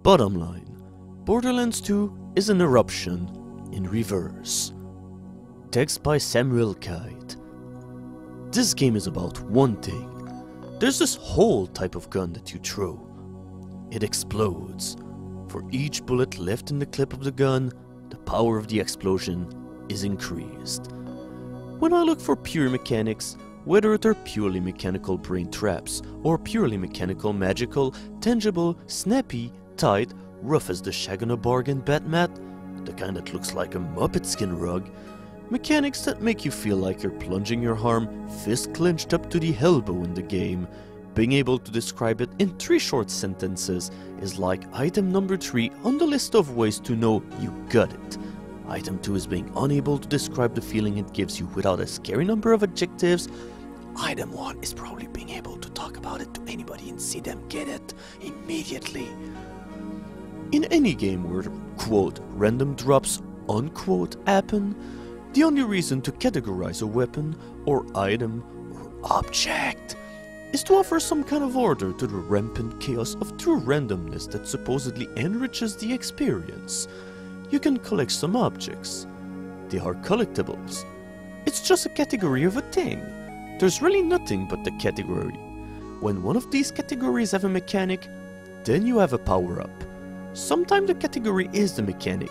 Bottom line, Borderlands 2 is an eruption in reverse. Text by Samuel Kite. This game is about one thing. There's this whole type of gun that you throw. It explodes. For each bullet left in the clip of the gun, the power of the explosion is increased. When I look for pure mechanics, whether they're purely mechanical brain traps, or purely mechanical, magical, tangible, snappy, tight, rough as the shag on a bargain bat mat, the kind that looks like a Muppet skin rug, mechanics that make you feel like you're plunging your arm, fist clenched up to the elbow in the game, being able to describe it in 3 short sentences is like item number 3 on the list of ways to know you got it. Item 2 is being unable to describe the feeling it gives you without a scary number of adjectives. Item 1 is probably being able to talk about it to anybody and see them get it immediately. In any game where, quote, random drops, unquote, happen, the only reason to categorize a weapon, or item, or object is to offer some kind of order to the rampant chaos of true randomness that supposedly enriches the experience. You can collect some objects. They are collectibles. It's just a category of a thing. There's really nothing but the category. When one of these categories have a mechanic, then you have a power-up. Sometimes the category is the mechanic.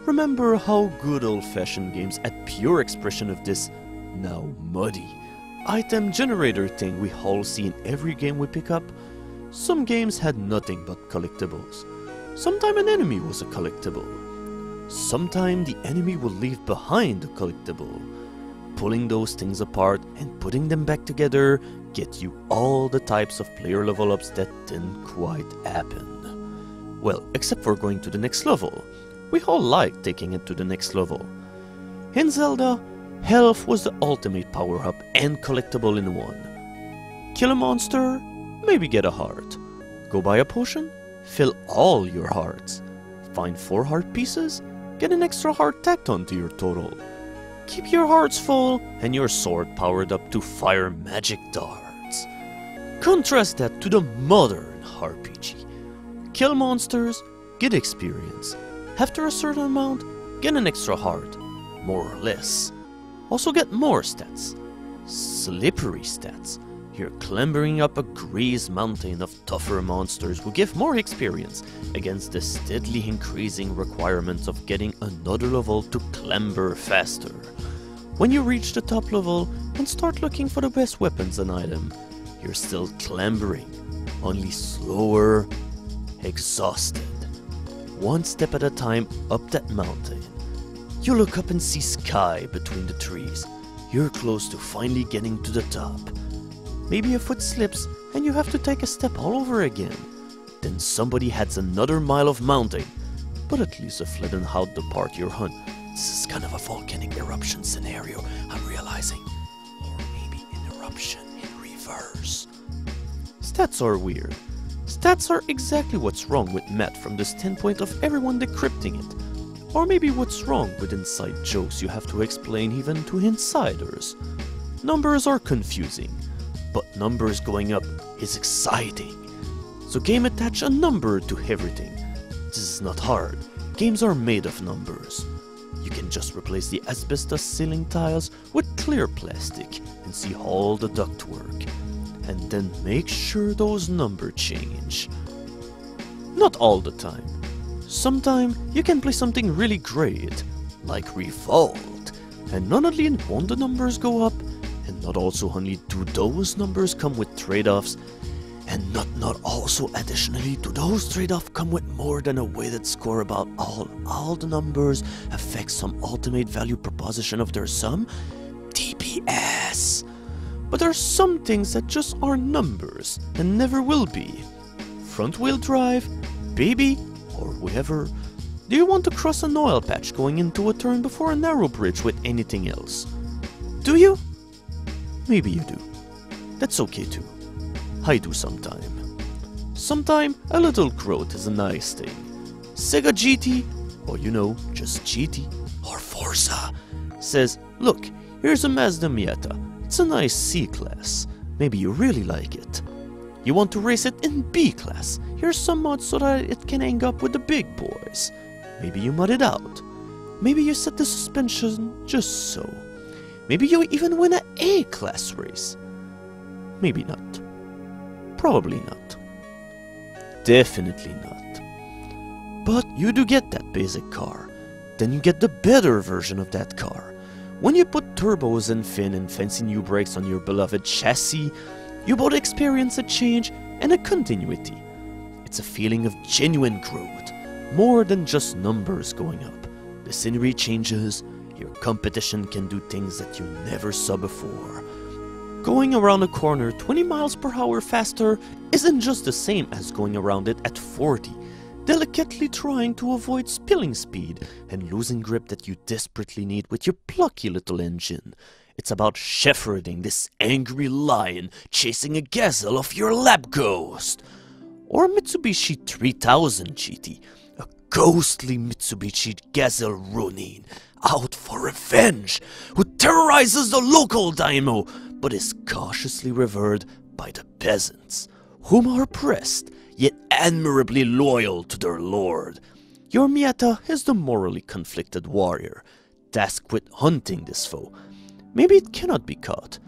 Remember how good old-fashioned games had pure expression of this, now muddy, item generator thing we all see in every game we pick up? Some games had nothing but collectibles. Sometimes an enemy was a collectible. Sometimes the enemy will leave behind a collectible. Pulling those things apart and putting them back together get you all the types of player level ups that didn't quite happen. Well, except for going to the next level. We all like taking it to the next level. In Zelda, health was the ultimate power-up and collectible in one. Kill a monster, maybe get a heart. Go buy a potion, fill all your hearts. Find 4 heart pieces, get an extra heart tacked onto your total. Keep your hearts full and your sword powered up to fire magic darts. Contrast that to the modern RPG. Kill monsters, get experience. After a certain amount, get an extra heart, more or less. Also get more stats. Slippery stats. You're clambering up a greased mountain of tougher monsters who give more experience against the steadily increasing requirements of getting another level to clamber faster. When you reach the top level and start looking for the best weapons and item, you're still clambering, only slower, exhausted. One step at a time up that mountain. You look up and see sky between the trees. You're close to finally getting to the top. Maybe a foot slips and you have to take a step all over again. Then somebody adds another mile of mountain, but at least a flatten out the part you're on. This is kind of a volcanic eruption scenario, I'm realizing. Or maybe an eruption in reverse. Stats are weird. Stats are exactly what's wrong with math from the standpoint of everyone decrypting it. Or maybe what's wrong with inside jokes you have to explain even to insiders. Numbers are confusing, but numbers going up is exciting. So game attach a number to everything. This is not hard. Games are made of numbers. You can just replace the asbestos ceiling tiles with clear plastic and see all the ductwork. And then make sure those numbers change. Not all the time. Sometimes you can play something really great, like Revolt, and not only won't the numbers go up, and not also only do those numbers come with trade-offs, and not also additionally do those trade-offs come with more than a weighted score about all the numbers affect some ultimate value proposition of their sum? DPS! But there are some things that just are numbers and never will be. Front-wheel drive, baby, or whatever. Do you want to cross an oil patch going into a turn before a narrow bridge with anything else? Do you? Maybe you do. That's okay too. I do sometime. Sometime a little growth is a nice thing. Sega GT, or you know, just GT, or Forza, says, look, here's a Mazda Miata. It's a nice C-class. Maybe you really like it. You want to race it in B-class. here's some mods so that it can hang up with the big boys. Maybe you mod it out. Maybe you set the suspension just so. Maybe you even win an A-class race. Maybe not. Probably not. Definitely not. But you do get that basic car. Then you get the better version of that car. When you put turbos and fin and fancy new brakes on your beloved chassis, you both experience a change and a continuity. It's a feeling of genuine growth, more than just numbers going up. The scenery changes, your competition can do things that you never saw before. Going around a corner 20 miles per hour faster isn't just the same as going around it at 40, delicately trying to avoid spilling speed and losing grip that you desperately need with your plucky little engine. It's about shepherding this angry lion chasing a gazelle of your lap ghost. Or Mitsubishi 3000 GT, a ghostly Mitsubishi Gazelle Ronin, out for revenge, who terrorizes the local daimyo, but is cautiously revered by the peasants, whom are oppressed, yet admirably loyal to their lord. Your Miata is the morally conflicted warrior, tasked with hunting this foe. Maybe it cannot be caught.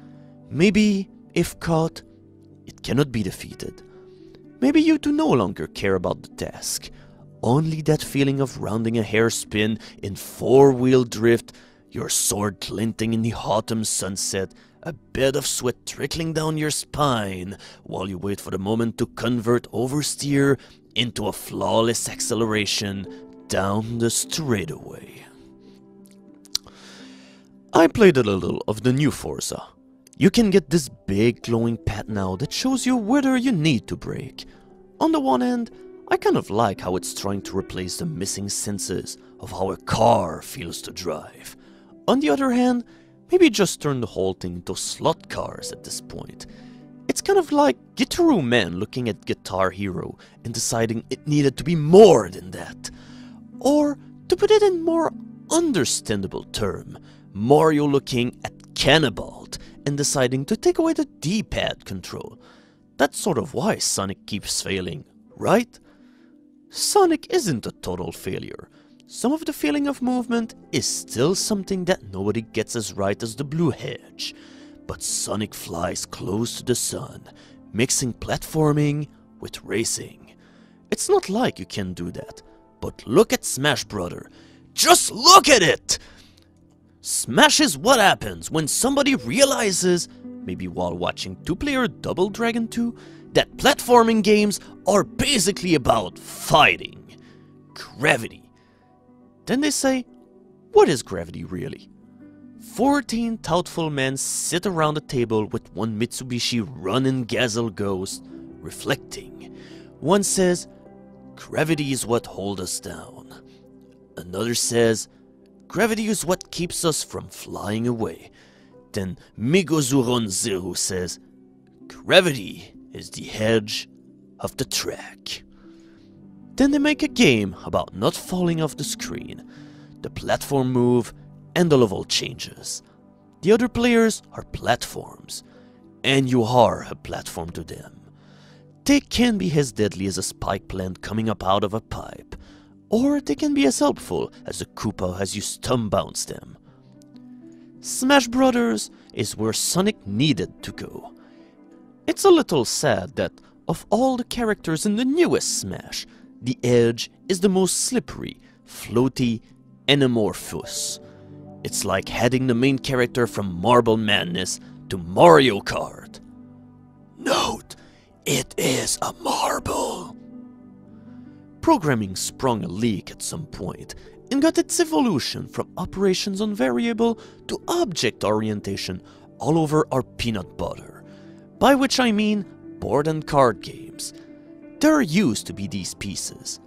Maybe, if caught, it cannot be defeated. Maybe you do no longer care about the task. Only that feeling of rounding a hairspin in four-wheel drift, your sword glinting in the autumn sunset, a bed of sweat trickling down your spine while you wait for the moment to convert oversteer into a flawless acceleration down the straightaway. I played a little of the new Forza. You can get this big glowing pad now that shows you whether you need to brake. On the one hand, I kind of like how it's trying to replace the missing senses of how a car feels to drive. On the other hand, maybe just turn the whole thing into slot cars at this point. It's kind of like Guitar Man looking at Guitar Hero and deciding it needed to be more than that. Or, to put it in more understandable term, Mario looking at Cannibalt and deciding to take away the D-pad control. That's sort of why Sonic keeps failing, right? Sonic isn't a total failure. Some of the feeling of movement is still something that nobody gets as right as the blue hedge. But Sonic flies close to the sun, mixing platforming with racing. It's not like you can do that, but look at Smash Brother. Just look at it! Smash is what happens when somebody realizes, maybe while watching two-player Double Dragon 2, that platforming games are basically about fighting. Gravity. Then they say, what is gravity really? 14 thoughtful men sit around a table with one Mitsubishi running Gazelle Ghost, reflecting. One says, gravity is what holds us down. Another says, gravity is what keeps us from flying away. Then Migozuron Zero says, gravity is the edge of the track. Then they make a game about not falling off the screen. The platform move and the level changes. The other players are platforms, and you are a platform to them. They can be as deadly as a spike plant coming up out of a pipe, or they can be as helpful as a Koopa as you stump bounce them. Smash Brothers is where Sonic needed to go. It's a little sad that, of all the characters in the newest Smash, the Edge is the most slippery, floaty, and amorphous. It's like adding the main character from Marble Madness to Mario Kart. Note, it is a marble. Programming sprung a leak at some point and got its evolution from operations on variable to object orientation all over our peanut butter. By which I mean board and card games. There used to be these pieces.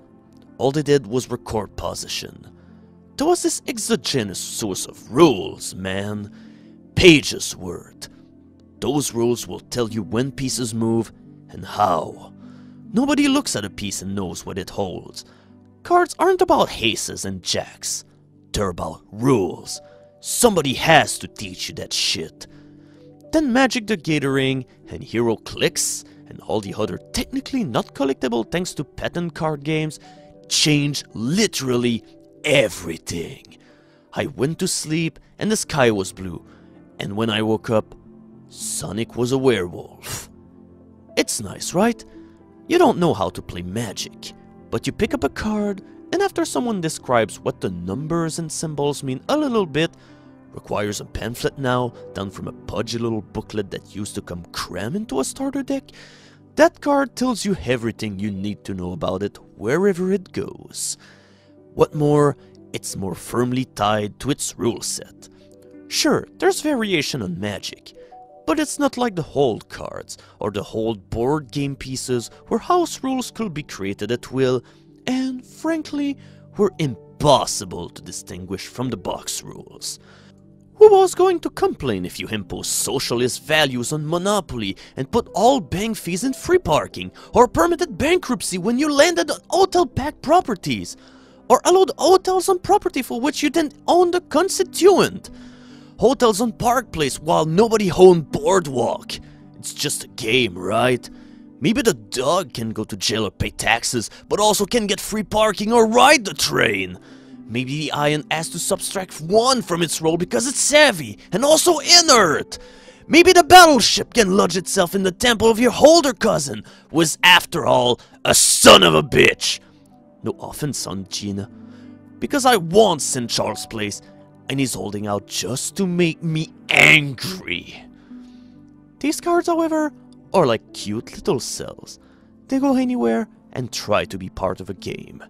All they did was record position. There was this exogenous source of rules, man. Pages worth. Those rules will tell you when pieces move and how. Nobody looks at a piece and knows what it holds. Cards aren't about aces and jacks. They're about rules. Somebody has to teach you that shit. Then Magic the Gathering and Hero clicks and all the other technically not collectible thanks to patent card games, changed literally everything. I went to sleep and the sky was blue, and when I woke up, Sonic was a werewolf. It's nice, right? You don't know how to play Magic, but you pick up a card, and after someone describes what the numbers and symbols mean a little bit, requires a pamphlet now, done from a pudgy little booklet that used to come crammed into a starter deck, that card tells you everything you need to know about it wherever it goes. What more, it's more firmly tied to its rule set. Sure, there's variation on Magic, but it's not like the hold cards or the hold board game pieces where house rules could be created at will and, frankly, were impossible to distinguish from the box rules. Who was going to complain if you impose socialist values on Monopoly and put all bank fees in free parking, or permitted bankruptcy when you landed on hotel-packed properties, or allowed hotels on property for which you didn't own the constituent? Hotels on Park Place while nobody owned Boardwalk. It's just a game, right? Maybe the dog can go to jail or pay taxes, but also can get free parking or ride the train. Maybe the iron has to subtract 1 from its role because it's savvy and also inert. Maybe the battleship can lodge itself in the temple of your older cousin, who is, after all, a son of a bitch. No offense, son Gina, because I want St. Charles Place, and he's holding out just to make me angry. These cards, however, are like cute little cells. They go anywhere and try to be part of a game.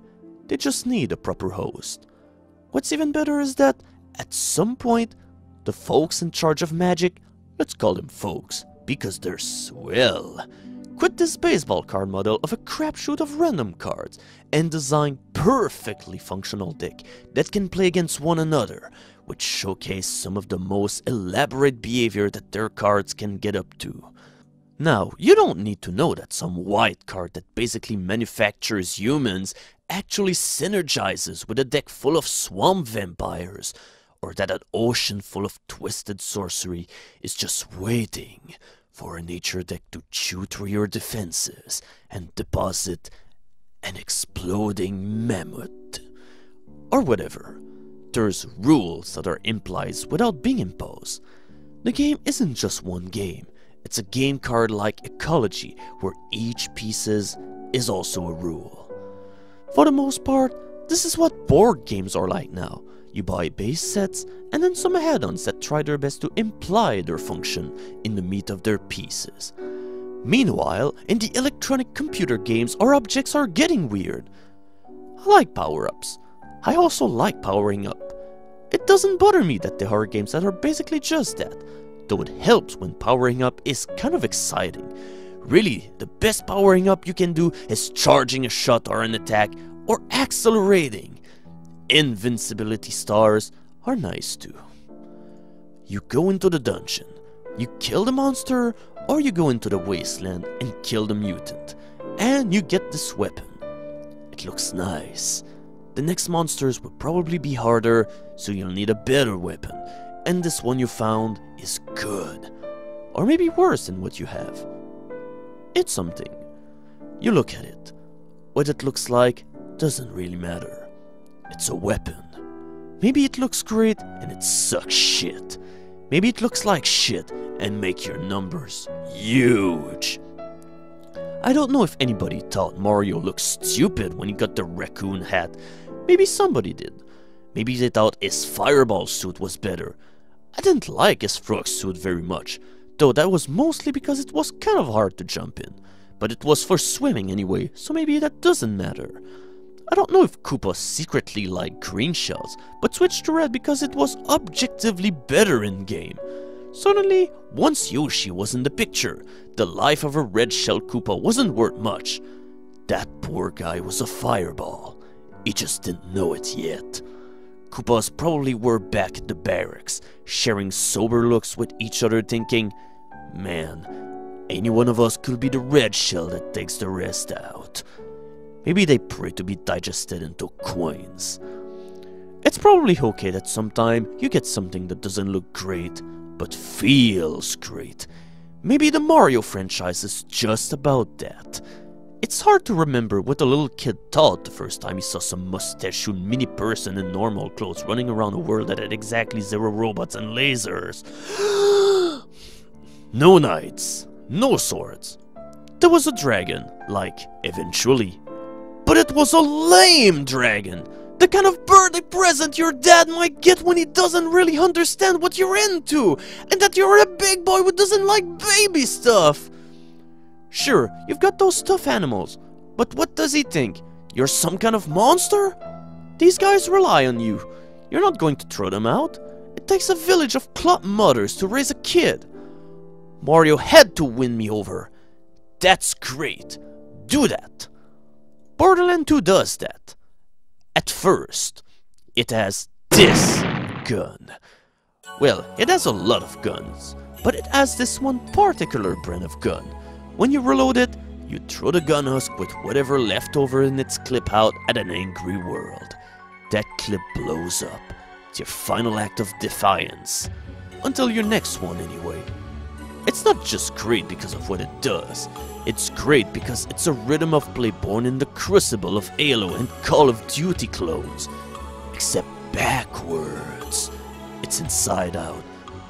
They just need a proper host. What's even better is that, at some point, the folks in charge of Magic, let's call them folks, because they're swell, quit this baseball card model of a crapshoot of random cards and design perfectly functional deck that can play against one another, which showcase some of the most elaborate behavior that their cards can get up to. Now, you don't need to know that some white card that basically manufactures humans actually synergizes with a deck full of swamp vampires, or that an ocean full of twisted sorcery is just waiting for a nature deck to chew through your defenses and deposit an exploding mammoth. Or whatever. There's rules that are implied without being imposed. The game isn't just one game. It's a game card-like ecology where each piece is also a rule. For the most part, this is what board games are like now. You buy base sets and then some add-ons that try their best to imply their function in the meat of their pieces. Meanwhile, in the electronic computer games, our objects are getting weird. I like power-ups. I also like powering up. It doesn't bother me that there are games that are basically just that, though it helps when powering up is kind of exciting. Really, the best powering up you can do is charging a shot or an attack, or accelerating. Invincibility stars are nice too. You go into the dungeon, you kill the monster, or you go into the wasteland and kill the mutant, and you get this weapon. It looks nice. The next monsters will probably be harder, so you'll need a better weapon, and this one you found is good. Or maybe worse than what you have. It's something. You look at it. What it looks like doesn't really matter. It's a weapon. Maybe it looks great and it sucks shit. Maybe it looks like shit and make your numbers huge. I don't know if anybody thought Mario looked stupid when he got the raccoon hat. Maybe somebody did. Maybe they thought his fireball suit was better. I didn't like his frog suit very much, though that was mostly because it was kind of hard to jump in. But it was for swimming anyway, so maybe that doesn't matter. I don't know if Koopa secretly liked green shells, but switched to red because it was objectively better in-game. Suddenly, once Yoshi was in the picture, the life of a red shell Koopa wasn't worth much. That poor guy was a fireball. He just didn't know it yet. Koopas probably were back at the barracks, sharing sober looks with each other thinking, man, any one of us could be the red shell that takes the rest out. Maybe they pray to be digested into coins. It's probably okay that sometime you get something that doesn't look great, but feels great. Maybe the Mario franchise is just about that. It's hard to remember what the little kid thought the first time he saw some mustachioed mini person in normal clothes running around a world that had exactly 0 robots and lasers. No knights, no swords. There was a dragon, like, eventually. But it was a lame dragon! The kind of birthday present your dad might get when he doesn't really understand what you're into, and that you're a big boy who doesn't like baby stuff. Sure, you've got those stuffed animals, but what does he think? You're some kind of monster? These guys rely on you. You're not going to throw them out. It takes a village of club mothers to raise a kid. Mario had to win me over. That's great. Do that. Borderlands 2 does that. At first, it has this gun. Well, it has a lot of guns, but it has this one particular brand of gun. When you reload it, you throw the gun husk with whatever left over in its clip out at an angry world. That clip blows up. It's your final act of defiance. Until your next one, anyway. It's not just great because of what it does. It's great because it's a rhythm of play born in the crucible of Halo and Call of Duty clones. Except backwards. It's inside out,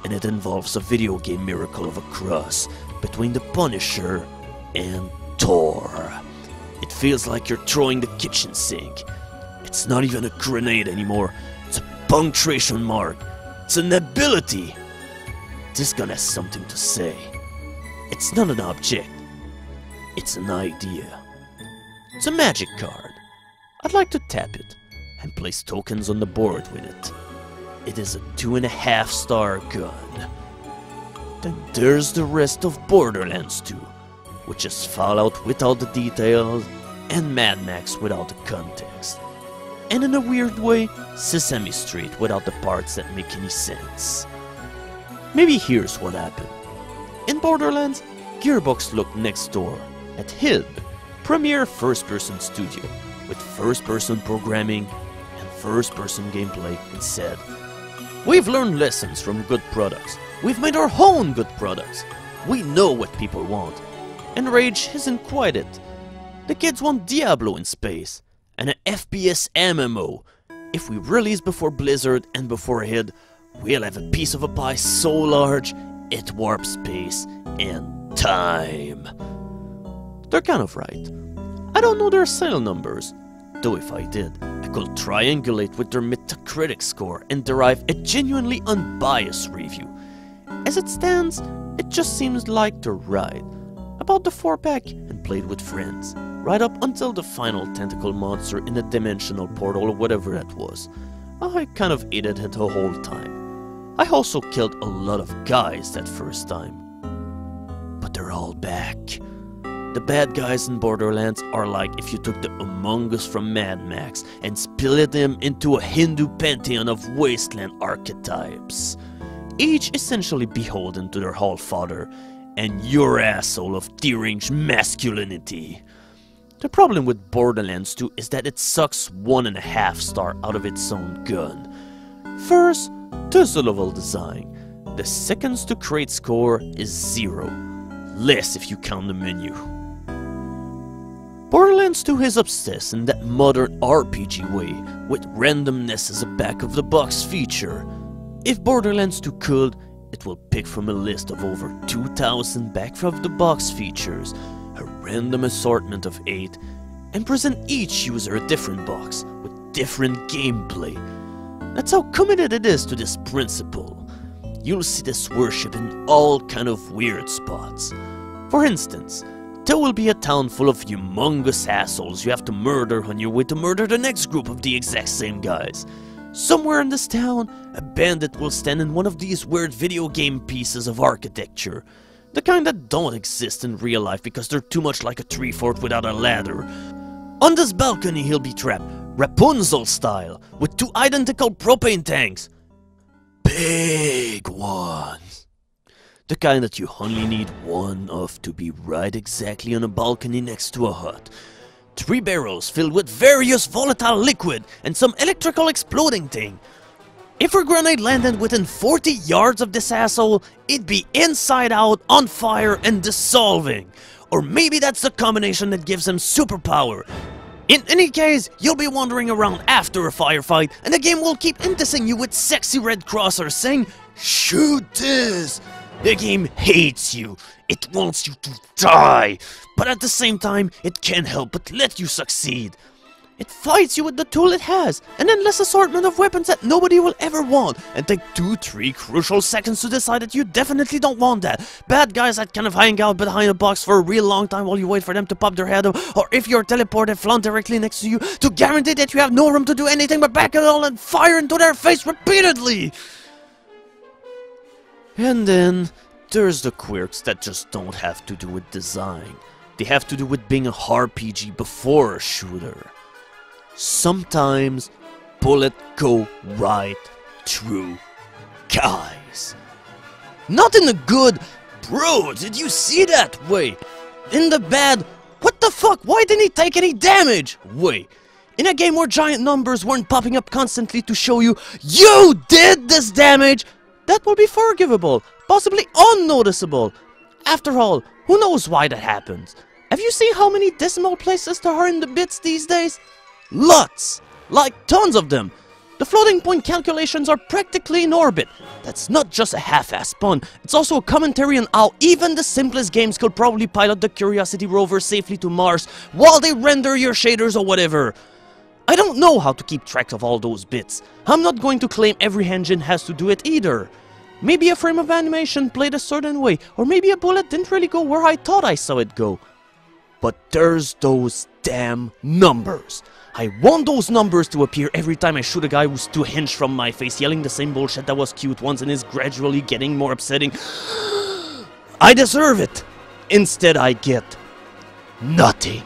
and it involves a video game miracle of a cross between the Punisher and Thor. It feels like you're throwing the kitchen sink. It's not even a grenade anymore. It's a punctuation mark. It's an ability. This gun has something to say. It's not an object. It's an idea. It's a magic card. I'd like to tap it and place tokens on the board with it. It is a 2.5-star gun. Then there's the rest of Borderlands 2, which is Fallout without the details and Mad Max without the context. And in a weird way, Sesame Street without the parts that make any sense. Maybe here's what happened. In Borderlands, Gearbox looked next door at HIB, premier first-person studio, with first-person programming and first-person gameplay, and said, "We've learned lessons from good products. We've made our own good products. We know what people want." And Rage isn't quite it. The kids want Diablo in space, and an FPS MMO. If we release before Blizzard and before HID, we'll have a piece of a pie so large, it warps space and time. They're kind of right. I don't know their sale numbers, though if I did, I could triangulate with their Metacritic score and derive a genuinely unbiased review. As it stands, it just seems like they're right. About the 4-pack and played with friends, right up until the final tentacle monster in the dimensional portal or whatever that was. I kind of ate it the whole time. I also killed a lot of guys that first time. But they're all back. The bad guys in Borderlands are like if you took the Among Us from Mad Max and split them into a Hindu pantheon of wasteland archetypes. Each essentially beholden to their Allfather and your asshole of deranged masculinity. The problem with Borderlands 2 is that it sucks 1.5 star out of its own gun. First, there's the level design. The seconds to create score is 0. Less if you count the menu. Borderlands 2 is obsessed in that modern RPG way, with randomness as a back-of-the-box feature. If Borderlands 2 could, it will pick from a list of over 2,000 back-of-the-box features, a random assortment of 8, and present each user a different box, with different gameplay. That's how committed it is to this principle. You'll see this worship in all kind of weird spots. For instance, there will be a town full of humongous assholes you have to murder on your way to murder the next group of the exact same guys. Somewhere in this town, a bandit will stand in one of these weird video game pieces of architecture. The kind that don't exist in real life because they're too much like a tree fort without a ladder. On this balcony he'll be trapped, Rapunzel style, with 2 identical propane tanks. Big ones. The kind that you only need one of to be right exactly on a balcony next to a hut. 3 barrels filled with various volatile liquid and some electrical exploding thing. If a grenade landed within 40 yards of this asshole, it'd be inside out, on fire, and dissolving. Or maybe that's the combination that gives him superpower. In any case, you'll be wandering around after a firefight, and the game will keep enticing you with sexy red crossers saying, "Shoot this!" The game hates you. It wants you to die. But at the same time, it can't help but let you succeed. It fights you with the tool it has, an endless assortment of weapons that nobody will ever want, and take 2-3 crucial seconds to decide that you definitely don't want that. Bad guys that kind of hang out behind a box for a real long time while you wait for them to pop their head up, or if you're teleported, flaunt directly next to you to guarantee that you have no room to do anything but back it all and fire into their face repeatedly. And then there's the quirks that just don't have to do with design. They have to do with being a RPG before a shooter. Sometimes bullets go right through guys. Not in the good, bro, did you see that way? In the bad, what the fuck, why didn't he take any damage way? In a game where giant numbers weren't popping up constantly to show you, you did this damage, that will be forgivable, possibly unnoticeable. After all, who knows why that happens? Have you seen how many decimal places there are in the bits these days? Lots! Like tons of them! The floating point calculations are practically in orbit. That's not just a half-ass pun, it's also a commentary on how even the simplest games could probably pilot the Curiosity rover safely to Mars while they render your shaders or whatever. I don't know how to keep track of all those bits. I'm not going to claim every engine has to do it either. Maybe a frame of animation played a certain way, or maybe a bullet didn't really go where I thought I saw it go. But there's those damn numbers. I want those numbers to appear every time I shoot a guy who's 2 inches from my face yelling the same bullshit that was cute once and is gradually getting more upsetting. I deserve it! Instead I get nothing.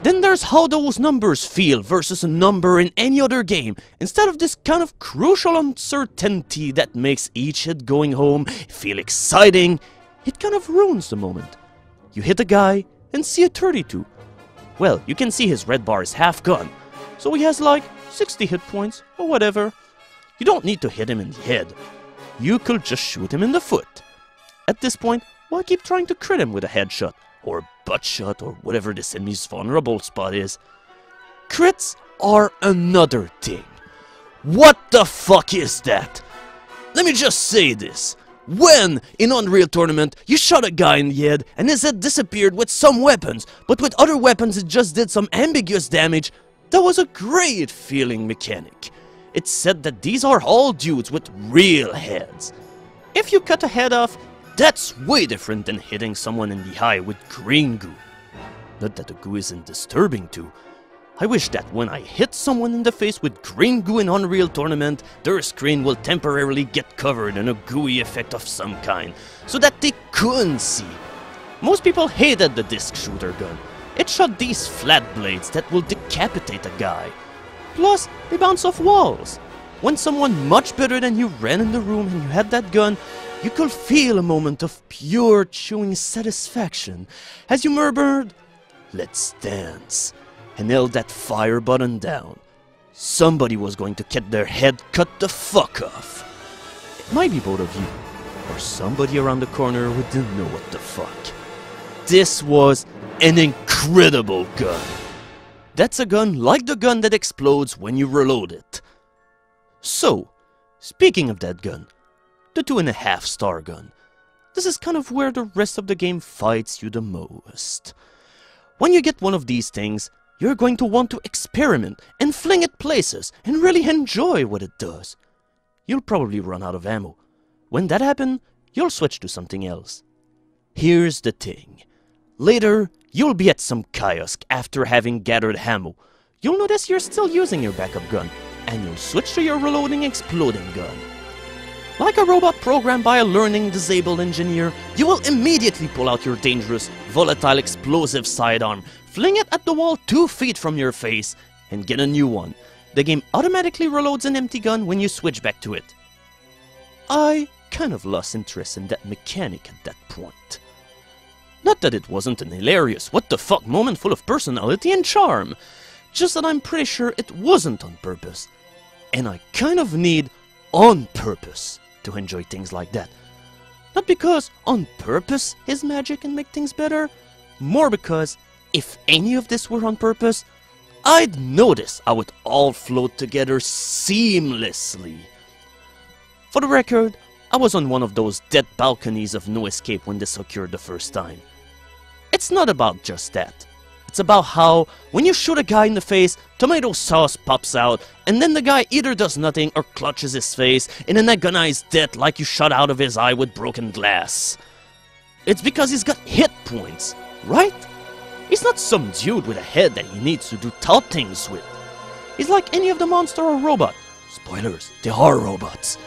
Then there's how those numbers feel versus a number in any other game, instead of this kind of crucial uncertainty that makes each hit going home feel exciting, it kind of ruins the moment. You hit a guy and see a 32. Well, you can see his red bar is half gone, so he has like 60 hit points or whatever. You don't need to hit him in the head. You could just shoot him in the foot. At this point, why keep trying to crit him with a headshot, or a butt shot, or whatever this enemy's vulnerable spot is? Crits are another thing. What the fuck is that? Let me just say this. When, in Unreal Tournament, you shot a guy in the head and his head disappeared with some weapons, but with other weapons it just did some ambiguous damage, that was a great feeling mechanic. It said that these are all dudes with real heads. If you cut a head off, that's way different than hitting someone in the eye with green goo. Not that the goo isn't disturbing too. I wish that when I hit someone in the face with green goo in Unreal Tournament, their screen will temporarily get covered in a gooey effect of some kind, so that they couldn't see. Most people hated the disc shooter gun. It shot these flat blades that will decapitate a guy. Plus, they bounce off walls. When someone much better than you ran in the room and you had that gun, you could feel a moment of pure chewing satisfaction as you murmured, "Let's dance," and held that fire button down. Somebody was going to get their head cut the fuck off. It might be both of you, or somebody around the corner who didn't know what the fuck. This was an incredible gun. That's a gun like the gun that explodes when you reload it. So, speaking of that gun, the 2.5-star gun. This is kind of where the rest of the game fights you the most. When you get one of these things, you're going to want to experiment and fling it places and really enjoy what it does. You'll probably run out of ammo. When that happens, you'll switch to something else. Here's the thing. Later, you'll be at some kiosk after having gathered ammo. You'll notice you're still using your backup gun, and you'll switch to your reloading exploding gun. Like a robot programmed by a learning disabled engineer, you will immediately pull out your dangerous, volatile, explosive sidearm, fling it at the wall 2 feet from your face, and get a new one. The game automatically reloads an empty gun when you switch back to it. I kind of lost interest in that mechanic at that point. Not that it wasn't an hilarious what the fuck moment full of personality and charm, just that I'm pretty sure it wasn't on purpose. And I kind of need on purpose to enjoy things like that. Not because on purpose is magic and make things better, more because if any of this were on purpose, I'd notice how it all flowed together seamlessly. For the record, I was on one of those dead balconies of no escape when this occurred the first time. It's not about just that. It's about how, when you shoot a guy in the face, tomato sauce pops out, and then the guy either does nothing or clutches his face in an agonized death like you shot out of his eye with broken glass. It's because he's got hit points, right? He's not some dude with a head that he needs to do tough things with. He's like any of the monster or robot. Spoilers, they are robots.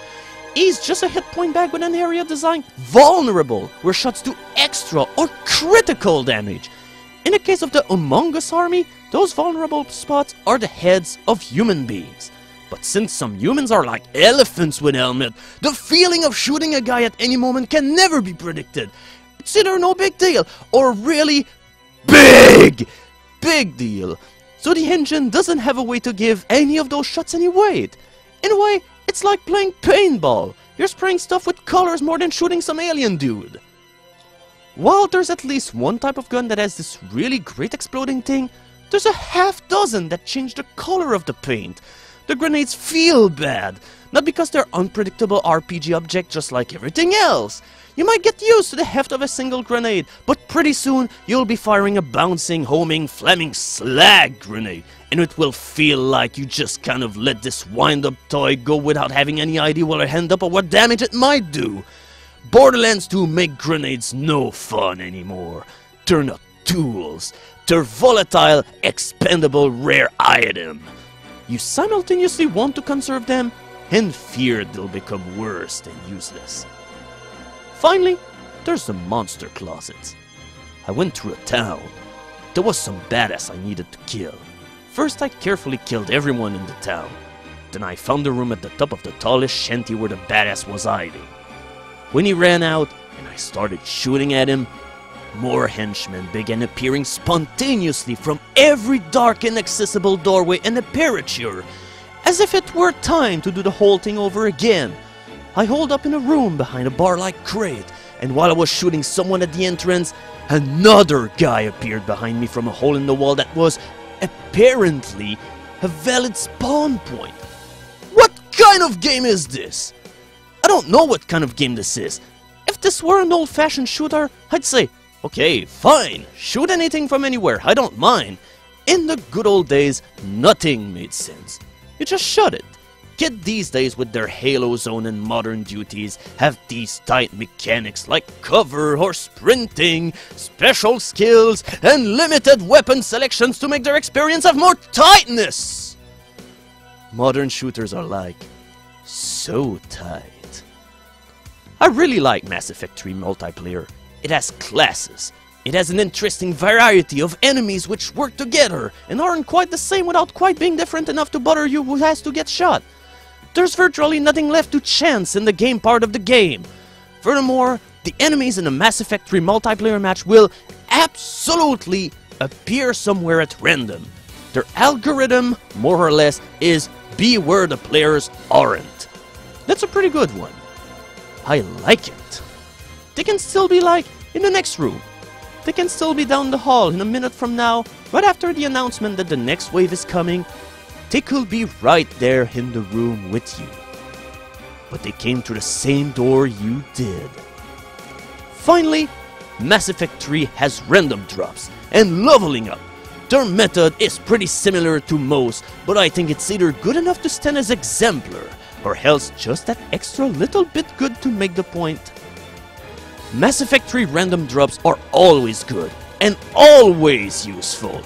He's just a hit point bag with an area designed vulnerable, where shots do extra or critical damage. In the case of the Among Us army, those vulnerable spots are the heads of human beings. But since some humans are like elephants with helmet, the feeling of shooting a guy at any moment can never be predicted. It's either no big deal, or really big deal. So the engine doesn't have a way to give any of those shots any weight. In a way, it's like playing paintball. You're spraying stuff with colors more than shooting some alien dude. While there's at least one type of gun that has this really great exploding thing, there's a half dozen that change the color of the paint. The grenades feel bad, not because they're unpredictable RPG objects just like everything else. You might get used to the heft of a single grenade, but pretty soon you'll be firing a bouncing, homing, flaming slag grenade, and it will feel like you just kind of let this wind-up toy go without having any idea where to end up or what damage it might do. Borderlands 2 make grenades no fun anymore. They're not tools. They're volatile, expendable, rare item. You simultaneously want to conserve them, and fear they'll become worse than useless. Finally, there's the monster closets. I went through a town. There was some badass I needed to kill. First I carefully killed everyone in the town. Then I found a room at the top of the tallest shanty where the badass was hiding. When he ran out, and I started shooting at him, more henchmen began appearing spontaneously from every dark inaccessible doorway and aperture, as if it were time to do the whole thing over again. I holed up in a room behind a bar-like crate, and while I was shooting someone at the entrance, another guy appeared behind me from a hole in the wall that was, apparently, a valid spawn point. What kind of game is this? I don't know what kind of game this is. If this were an old-fashioned shooter, I'd say, okay, fine, shoot anything from anywhere, I don't mind. In the good old days, nothing made sense. You just shot it. Kids these days with their Halo Zone and modern duties have these tight mechanics like cover or sprinting, special skills, and limited weapon selections to make their experience have more tightness. Modern shooters are like, so tight. I really like Mass Effect 3 multiplayer. It has classes. It has an interesting variety of enemies which work together and aren't quite the same without quite being different enough to bother you who has to get shot. There's virtually nothing left to chance in the game part of the game. Furthermore, the enemies in a Mass Effect 3 multiplayer match will absolutely appear somewhere at random. Their algorithm, more or less, is be where the players aren't. That's a pretty good one. I like it. They can still be like in the next room. They can still be down the hall in a minute from now, right after the announcement that the next wave is coming. They could be right there in the room with you. But they came through the same door you did. Finally, Mass Effect 3 has random drops and leveling up. Their method is pretty similar to most, but I think it's either good enough to stand as exemplar, or else just that extra little bit good to make the point. Mass Effect 3 random drops are always good, and always useful.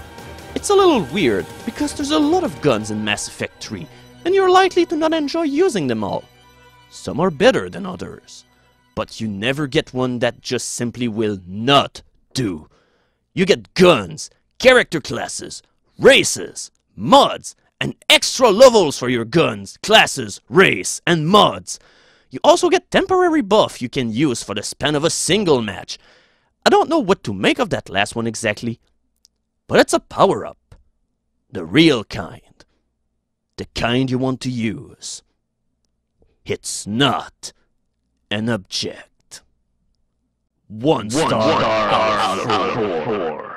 It's a little weird, because there's a lot of guns in Mass Effect 3, and you're likely to not enjoy using them all. Some are better than others, but you never get one that just simply will not do. You get guns, character classes, races, mods, and extra levels for your guns, classes, race, and mods. You also get temporary buff you can use for the span of a single match. I don't know what to make of that last one exactly, but it's a power-up. The real kind. the kind you want to use. It's not an object. One star out of four.